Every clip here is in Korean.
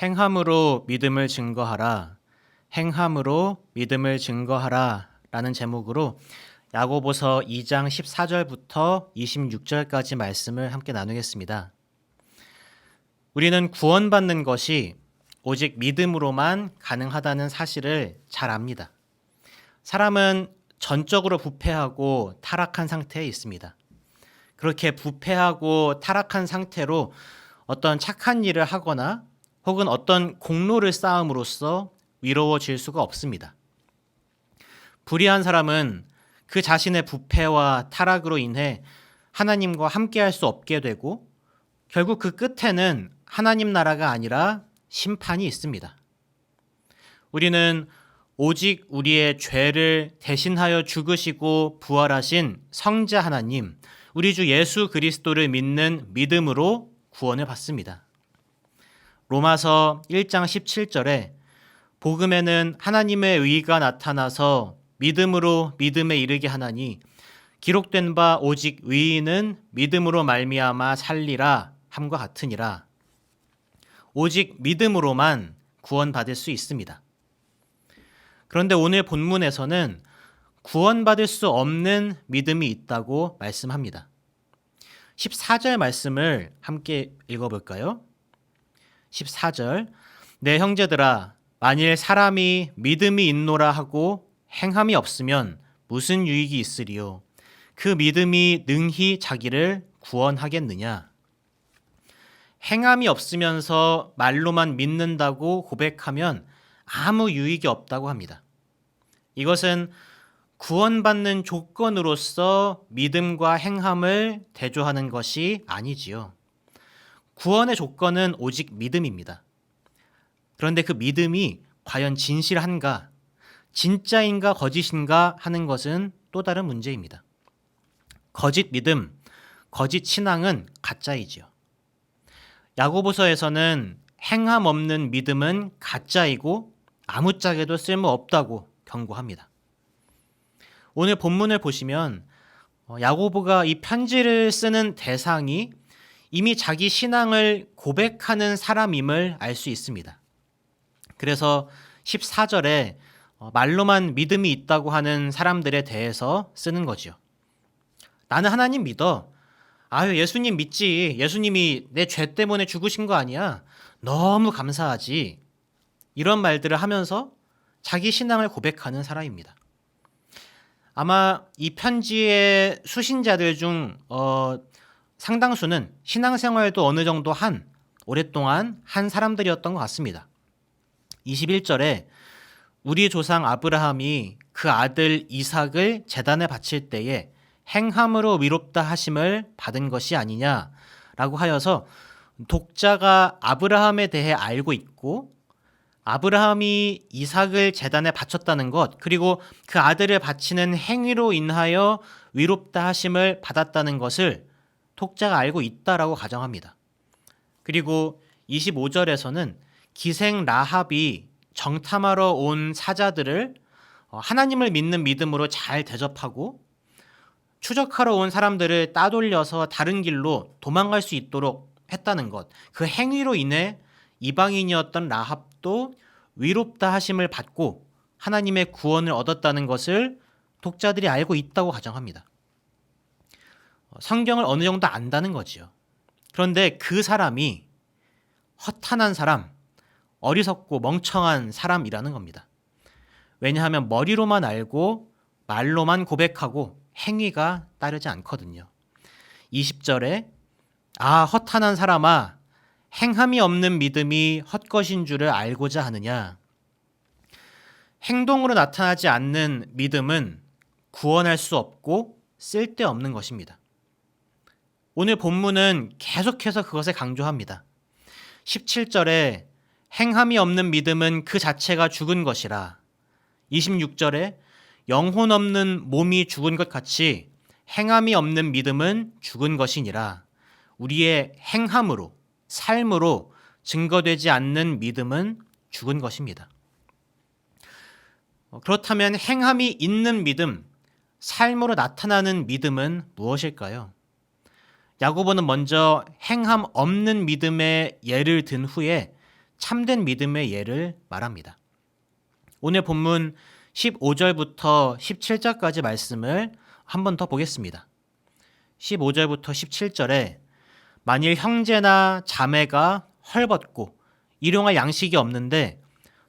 행함으로 믿음을 증거하라. 행함으로 믿음을 증거하라 라는 제목으로 야고보서 2장 14절부터 26절까지 말씀을 함께 나누겠습니다. 우리는 구원받는 것이 오직 믿음으로만 가능하다는 사실을 잘 압니다. 사람은 전적으로 부패하고 타락한 상태에 있습니다. 그렇게 부패하고 타락한 상태로 어떤 착한 일을 하거나 혹은 어떤 공로를 쌓음으로써 위로워질 수가 없습니다. 불의한 사람은 그 자신의 부패와 타락으로 인해 하나님과 함께할 수 없게 되고 결국 그 끝에는 하나님 나라가 아니라 심판이 있습니다. 우리는 오직 우리의 죄를 대신하여 죽으시고 부활하신 성자 하나님, 우리 주 예수 그리스도를 믿는 믿음으로 구원을 받습니다. 로마서 1장 17절에 복음에는 하나님의 의가 나타나서 믿음으로 믿음에 이르게 하나니 기록된 바 오직 의인은 믿음으로 말미암아 살리라 함과 같으니라. 오직 믿음으로만 구원받을 수 있습니다. 그런데 오늘 본문에서는 구원받을 수 없는 믿음이 있다고 말씀합니다. 14절 말씀을 함께 읽어볼까요? 14절 내 형제들아 만일 사람이 믿음이 있노라 하고 행함이 없으면 무슨 유익이 있으리요? 그 믿음이 능히 자기를 구원하겠느냐? 행함이 없으면서 말로만 믿는다고 고백하면 아무 유익이 없다고 합니다. 이것은 구원받는 조건으로서 믿음과 행함을 대조하는 것이 아니지요. 구원의 조건은 오직 믿음입니다. 그런데 그 믿음이 과연 진실한가, 진짜인가 거짓인가 하는 것은 또 다른 문제입니다. 거짓 믿음, 거짓 신앙은 가짜이지요. 야고보서에서는 행함 없는 믿음은 가짜이고 아무짝에도 쓸모없다고 경고합니다. 오늘 본문을 보시면 야고보가 이 편지를 쓰는 대상이 이미 자기 신앙을 고백하는 사람임을 알 수 있습니다. 그래서 14절에 말로만 믿음이 있다고 하는 사람들에 대해서 쓰는 거죠. 나는 하나님 믿어. 아유, 예수님 믿지. 예수님이 내 죄 때문에 죽으신 거 아니야. 너무 감사하지. 이런 말들을 하면서 자기 신앙을 고백하는 사람입니다. 아마 이 편지의 수신자들 중 상당수는 신앙생활도 어느 정도 오랫동안 한 사람들이었던 것 같습니다. 21절에 우리 조상 아브라함이 그 아들 이삭을 제단에 바칠 때에 행함으로 위롭다 하심을 받은 것이 아니냐라고 하여서 독자가 아브라함에 대해 알고 있고 아브라함이 이삭을 제단에 바쳤다는 것, 그리고 그 아들을 바치는 행위로 인하여 위롭다 하심을 받았다는 것을 독자가 알고 있다라고 가정합니다. 그리고 25절에서는 기생 라합이 정탐하러 온 사자들을 하나님을 믿는 믿음으로 잘 대접하고 추적하러 온 사람들을 따돌려서 다른 길로 도망갈 수 있도록 했다는 것, 그 행위로 인해 이방인이었던 라합도 위롭다 하심을 받고 하나님의 구원을 얻었다는 것을 독자들이 알고 있다고 가정합니다. 성경을 어느 정도 안다는 거지요. 그런데 그 사람이 허탄한 사람, 어리석고 멍청한 사람이라는 겁니다. 왜냐하면 머리로만 알고 말로만 고백하고 행위가 따르지 않거든요. 20절에 허탄한 사람아 행함이 없는 믿음이 헛것인 줄을 알고자 하느냐. 행동으로 나타나지 않는 믿음은 구원할 수 없고 쓸데없는 것입니다. 오늘 본문은 계속해서 그것을 강조합니다. 17절에 행함이 없는 믿음은 그 자체가 죽은 것이라. 26절에 영혼 없는 몸이 죽은 것 같이 행함이 없는 믿음은 죽은 것이니라. 우리의 행함으로, 삶으로 증거되지 않는 믿음은 죽은 것입니다. 그렇다면 행함이 있는 믿음, 삶으로 나타나는 믿음은 무엇일까요? 야고보는 먼저 행함 없는 믿음의 예를 든 후에 참된 믿음의 예를 말합니다. 오늘 본문 15절부터 17절까지 말씀을 한 번 더 보겠습니다. 15절부터 17절에 만일 형제나 자매가 헐벗고 일용할 양식이 없는데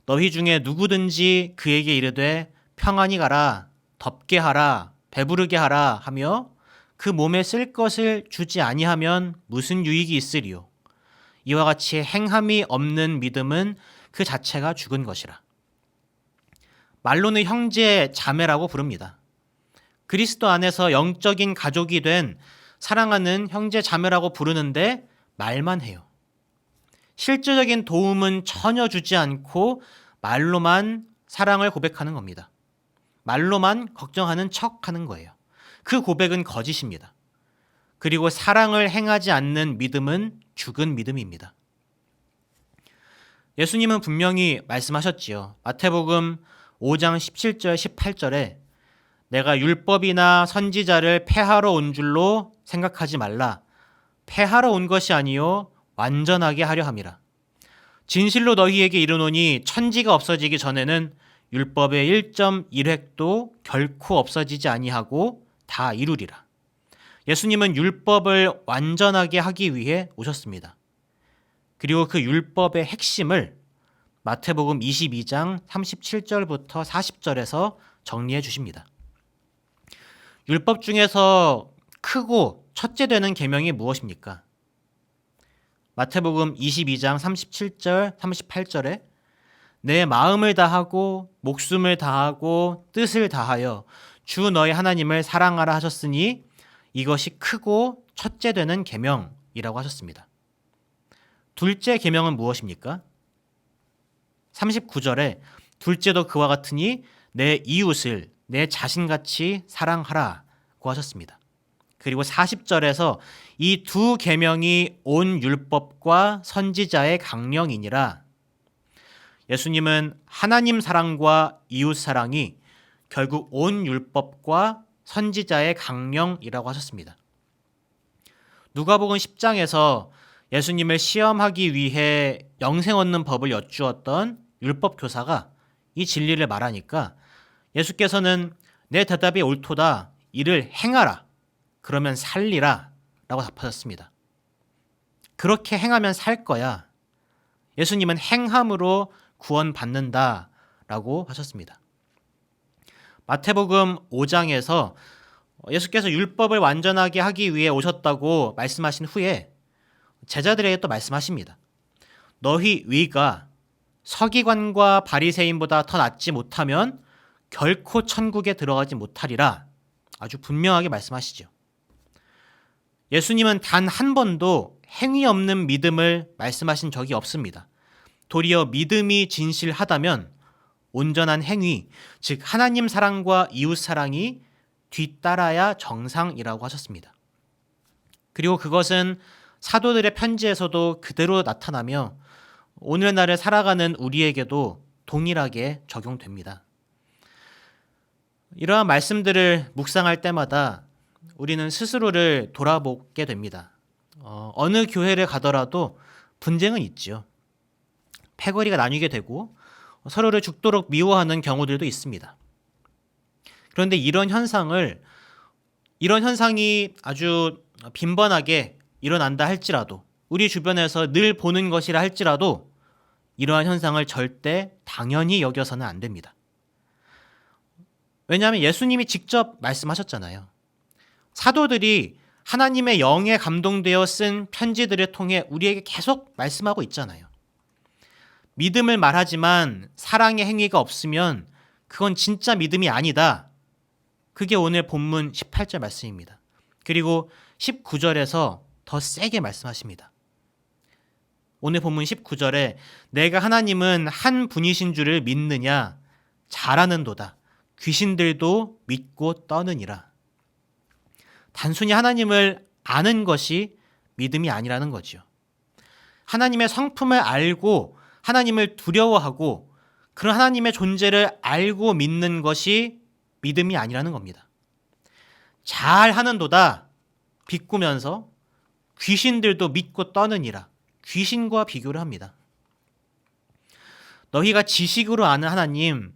너희 중에 누구든지 그에게 이르되 평안히 가라, 덥게 하라, 배부르게 하라 하며 그 몸에 쓸 것을 주지 아니하면 무슨 유익이 있으리요. 이와 같이 행함이 없는 믿음은 그 자체가 죽은 것이라. 말로는 형제, 자매라고 부릅니다. 그리스도 안에서 영적인 가족이 된 사랑하는 형제, 자매라고 부르는데 말만 해요. 실질적인 도움은 전혀 주지 않고 말로만 사랑을 고백하는 겁니다. 말로만 걱정하는 척하는 거예요. 그 고백은 거짓입니다. 그리고 사랑을 행하지 않는 믿음은 죽은 믿음입니다. 예수님은 분명히 말씀하셨지요. 마태복음 5장 17절 18절에 내가 율법이나 선지자를 폐하러 온 줄로 생각하지 말라. 폐하러 온 것이 아니요 완전하게 하려 함이라. 진실로 너희에게 이르노니 천지가 없어지기 전에는 율법의 1.1획도 결코 없어지지 아니하고 다 이루리라. 예수님은 율법을 완전하게 하기 위해 오셨습니다. 그리고 그 율법의 핵심을 마태복음 22장 37절부터 40절에서 정리해 주십니다. 율법 중에서 크고 첫째 되는 계명이 무엇입니까? 마태복음 22장 37절, 38절에 내 마음을 다하고 목숨을 다하고 뜻을 다하여 주 너희 하나님을 사랑하라 하셨으니 이것이 크고 첫째 되는 계명이라고 하셨습니다. 둘째 계명은 무엇입니까? 39절에 둘째도 그와 같으니 내 이웃을 내 자신같이 사랑하라고 하셨습니다. 그리고 40절에서 이 두 계명이 온 율법과 선지자의 강령이니라. 예수님은 하나님 사랑과 이웃 사랑이 결국 온 율법과 선지자의 강령이라고 하셨습니다. 누가복음 10장에서 예수님을 시험하기 위해 영생 얻는 법을 여쭈었던 율법 교사가 이 진리를 말하니까 예수께서는 내 대답이 옳도다. 이를 행하라. 그러면 살리라. 라고 답하셨습니다. 그렇게 행하면 살 거야. 예수님은 행함으로 구원받는다. 라고 하셨습니다. 마태복음 5장에서 예수께서 율법을 완전하게 하기 위해 오셨다고 말씀하신 후에 제자들에게 또 말씀하십니다. 너희 위가 서기관과 바리새인보다 더 낫지 못하면 결코 천국에 들어가지 못하리라. 아주 분명하게 말씀하시죠. 예수님은 단 한 번도 행위 없는 믿음을 말씀하신 적이 없습니다. 도리어 믿음이 진실하다면 온전한 행위, 즉 하나님 사랑과 이웃 사랑이 뒤따라야 정상이라고 하셨습니다. 그리고 그것은 사도들의 편지에서도 그대로 나타나며 오늘날을 살아가는 우리에게도 동일하게 적용됩니다. 이러한 말씀들을 묵상할 때마다 우리는 스스로를 돌아보게 됩니다. 어느 교회를 가더라도 분쟁은 있지요. 패거리가 나뉘게 되고 서로를 죽도록 미워하는 경우들도 있습니다. 그런데 이런 현상이 아주 빈번하게 일어난다 할지라도 우리 주변에서 늘 보는 것이라 할지라도 이러한 현상을 절대 당연히 여겨서는 안 됩니다. 왜냐하면 예수님이 직접 말씀하셨잖아요. 사도들이 하나님의 영에 감동되어 쓴 편지들을 통해 우리에게 계속 말씀하고 있잖아요. 믿음을 말하지만 사랑의 행위가 없으면 그건 진짜 믿음이 아니다. 그게 오늘 본문 18절 말씀입니다. 그리고 19절에서 더 세게 말씀하십니다. 오늘 본문 19절에 내가 하나님은 한 분이신 줄을 믿느냐? 잘하는도다. 귀신들도 믿고 떠느니라. 단순히 하나님을 아는 것이 믿음이 아니라는 거죠. 하나님의 성품을 알고 하나님을 두려워하고 그런 하나님의 존재를 알고 믿는 것이 믿음이 아니라는 겁니다. 잘하는도다 비꾸면서 귀신들도 믿고 떠느니라. 귀신과 비교를 합니다. 너희가 지식으로 아는 하나님,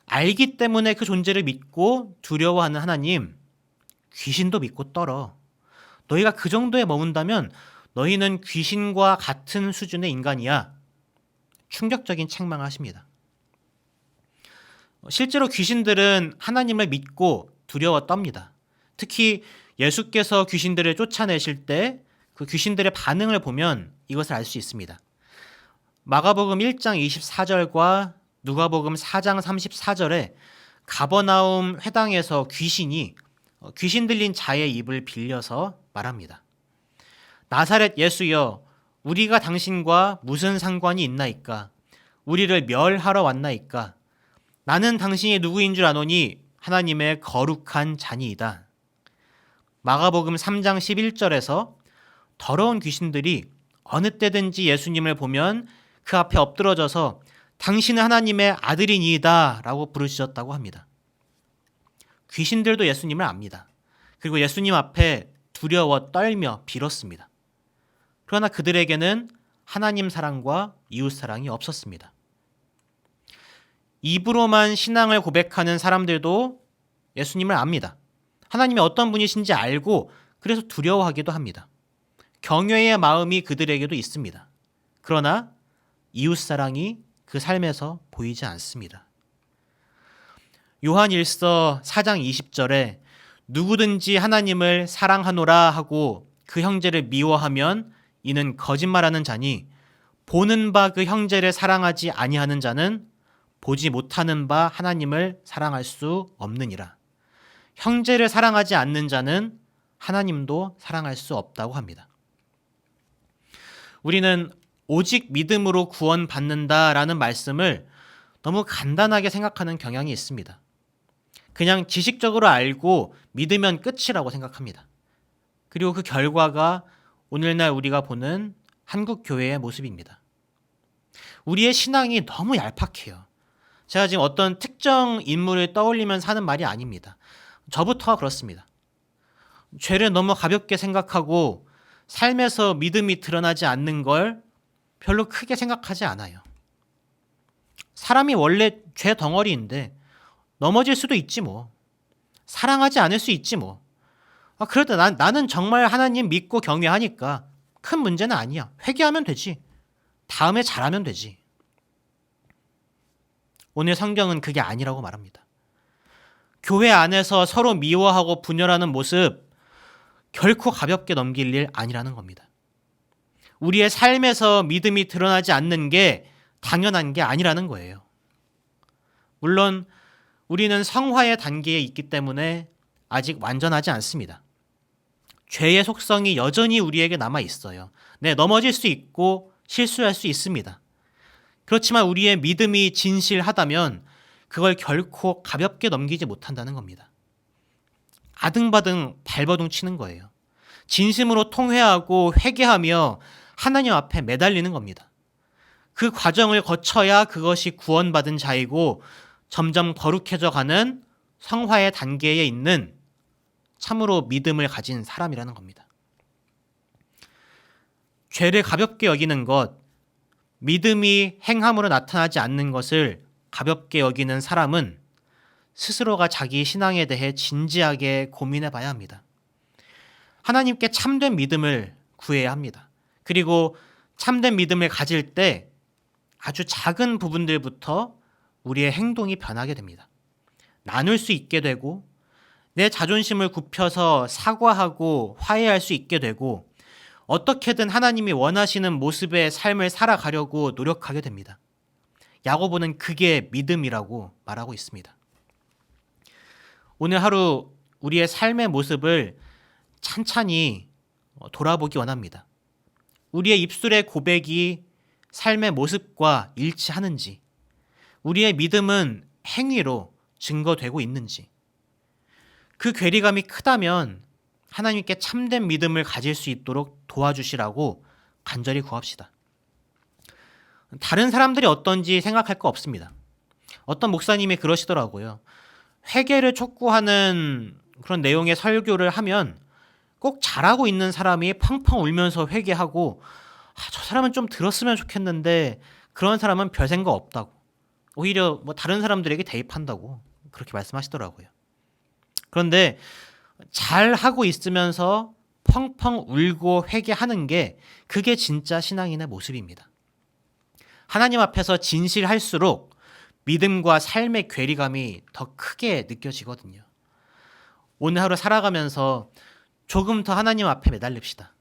알기 때문에 그 존재를 믿고 두려워하는 하나님, 귀신도 믿고 떨어. 너희가 그 정도에 머문다면 너희는 귀신과 같은 수준의 인간이야. 충격적인 책망을 하십니다. 실제로 귀신들은 하나님을 믿고 두려워 떱니다. 특히 예수께서 귀신들을 쫓아내실 때 그 귀신들의 반응을 보면 이것을 알 수 있습니다. 마가복음 1장 24절과 누가복음 4장 34절에 가버나움 회당에서 귀신 들린 자의 입을 빌려서 말합니다. 나사렛 예수여, 우리가 당신과 무슨 상관이 있나이까? 우리를 멸하러 왔나이까? 나는 당신이 누구인 줄 아노니 하나님의 거룩한 자니이다. 마가복음 3장 11절에서 더러운 귀신들이 어느 때든지 예수님을 보면 그 앞에 엎드러져서 당신은 하나님의 아들이니이다 라고 부르짖었다고 합니다. 귀신들도 예수님을 압니다. 그리고 예수님 앞에 두려워 떨며 빌었습니다. 그러나 그들에게는 하나님 사랑과 이웃 사랑이 없었습니다. 입으로만 신앙을 고백하는 사람들도 예수님을 압니다. 하나님이 어떤 분이신지 알고 그래서 두려워하기도 합니다. 경외의 마음이 그들에게도 있습니다. 그러나 이웃사랑이 그 삶에서 보이지 않습니다. 요한1서 4장 20절에 누구든지 하나님을 사랑하노라 하고 그 형제를 미워하면 이는 거짓말하는 자니 보는 바 그 형제를 사랑하지 아니하는 자는 보지 못하는 바 하나님을 사랑할 수 없느니라. 형제를 사랑하지 않는 자는 하나님도 사랑할 수 없다고 합니다. 우리는 오직 믿음으로 구원받는다라는 말씀을 너무 간단하게 생각하는 경향이 있습니다. 그냥 지식적으로 알고 믿으면 끝이라고 생각합니다. 그리고 그 결과가 오늘날 우리가 보는 한국 교회의 모습입니다. 우리의 신앙이 너무 얄팍해요. 제가 지금 어떤 특정 인물을 떠올리면서 하는 말이 아닙니다. 저부터가 그렇습니다. 죄를 너무 가볍게 생각하고 삶에서 믿음이 드러나지 않는 걸 별로 크게 생각하지 않아요. 사람이 원래 죄 덩어리인데 넘어질 수도 있지 뭐. 사랑하지 않을 수 있지 뭐. 그래도 나는 정말 하나님 믿고 경외하니까 큰 문제는 아니야. 회개하면 되지. 다음에 잘하면 되지. 오늘 성경은 그게 아니라고 말합니다. 교회 안에서 서로 미워하고 분열하는 모습 결코 가볍게 넘길 일 아니라는 겁니다. 우리의 삶에서 믿음이 드러나지 않는 게 당연한 게 아니라는 거예요. 물론 우리는 성화의 단계에 있기 때문에 아직 완전하지 않습니다. 죄의 속성이 여전히 우리에게 남아 있어요. 넘어질 수 있고 실수할 수 있습니다. 그렇지만 우리의 믿음이 진실하다면 그걸 결코 가볍게 넘기지 못한다는 겁니다. 아등바등 발버둥 치는 거예요. 진심으로 통회하고 회개하며 하나님 앞에 매달리는 겁니다. 그 과정을 거쳐야 그것이 구원받은 자이고 점점 거룩해져 가는 성화의 단계에 있는 참으로 믿음을 가진 사람이라는 겁니다. 죄를 가볍게 여기는 것, 믿음이 행함으로 나타나지 않는 것을 가볍게 여기는 사람은 스스로가 자기 신앙에 대해 진지하게 고민해 봐야 합니다. 하나님께 참된 믿음을 구해야 합니다. 그리고 참된 믿음을 가질 때 아주 작은 부분들부터 우리의 행동이 변하게 됩니다. 나눌 수 있게 되고 내 자존심을 굽혀서 사과하고 화해할 수 있게 되고 어떻게든 하나님이 원하시는 모습의 삶을 살아가려고 노력하게 됩니다. 야고보는 그게 믿음이라고 말하고 있습니다. 오늘 하루 우리의 삶의 모습을 찬찬히 돌아보기 원합니다. 우리의 입술의 고백이 삶의 모습과 일치하는지, 우리의 믿음은 행위로 증거되고 있는지, 그 괴리감이 크다면 하나님께 참된 믿음을 가질 수 있도록 도와주시라고 간절히 구합시다. 다른 사람들이 어떤지 생각할 거 없습니다. 어떤 목사님이 그러시더라고요. 회개를 촉구하는 그런 내용의 설교를 하면 꼭 잘하고 있는 사람이 펑펑 울면서 회개하고 저 사람은 좀 들었으면 좋겠는데 그런 사람은 별 생각 없다고. 오히려 뭐 다른 사람들에게 대입한다고 그렇게 말씀하시더라고요. 그런데 잘 하고 있으면서 펑펑 울고 회개하는 게 그게 진짜 신앙인의 모습입니다. 하나님 앞에서 진실할수록 믿음과 삶의 괴리감이 더 크게 느껴지거든요. 오늘 하루 살아가면서 조금 더 하나님 앞에 매달립시다.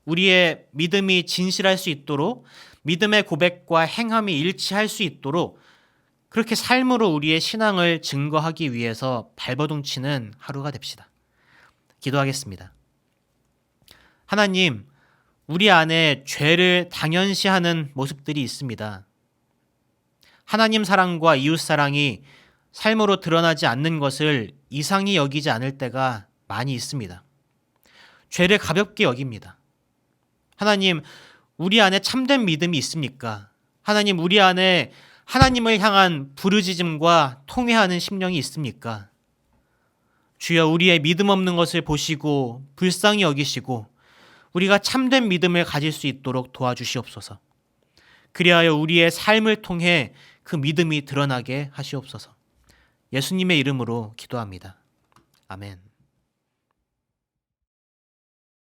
우리의 믿음이 진실할 수 있도록 믿음의 고백과 행함이 일치할 수 있도록 그렇게 삶으로 우리의 신앙을 증거하기 위해서 발버둥치는 하루가 됩시다. 기도하겠습니다. 하나님, 우리 안에 죄를 당연시하는 모습들이 있습니다. 하나님 사랑과 이웃 사랑이 삶으로 드러나지 않는 것을 이상히 여기지 않을 때가 많이 있습니다. 죄를 가볍게 여깁니다. 하나님, 우리 안에 참된 믿음이 있습니까? 하나님, 우리 안에 하나님을 향한 부르짖음과 통회하는 심령이 있습니까? 주여, 우리의 믿음 없는 것을 보시고 불쌍히 여기시고 우리가 참된 믿음을 가질 수 있도록 도와주시옵소서. 그리하여 우리의 삶을 통해 그 믿음이 드러나게 하시옵소서. 예수님의 이름으로 기도합니다. 아멘.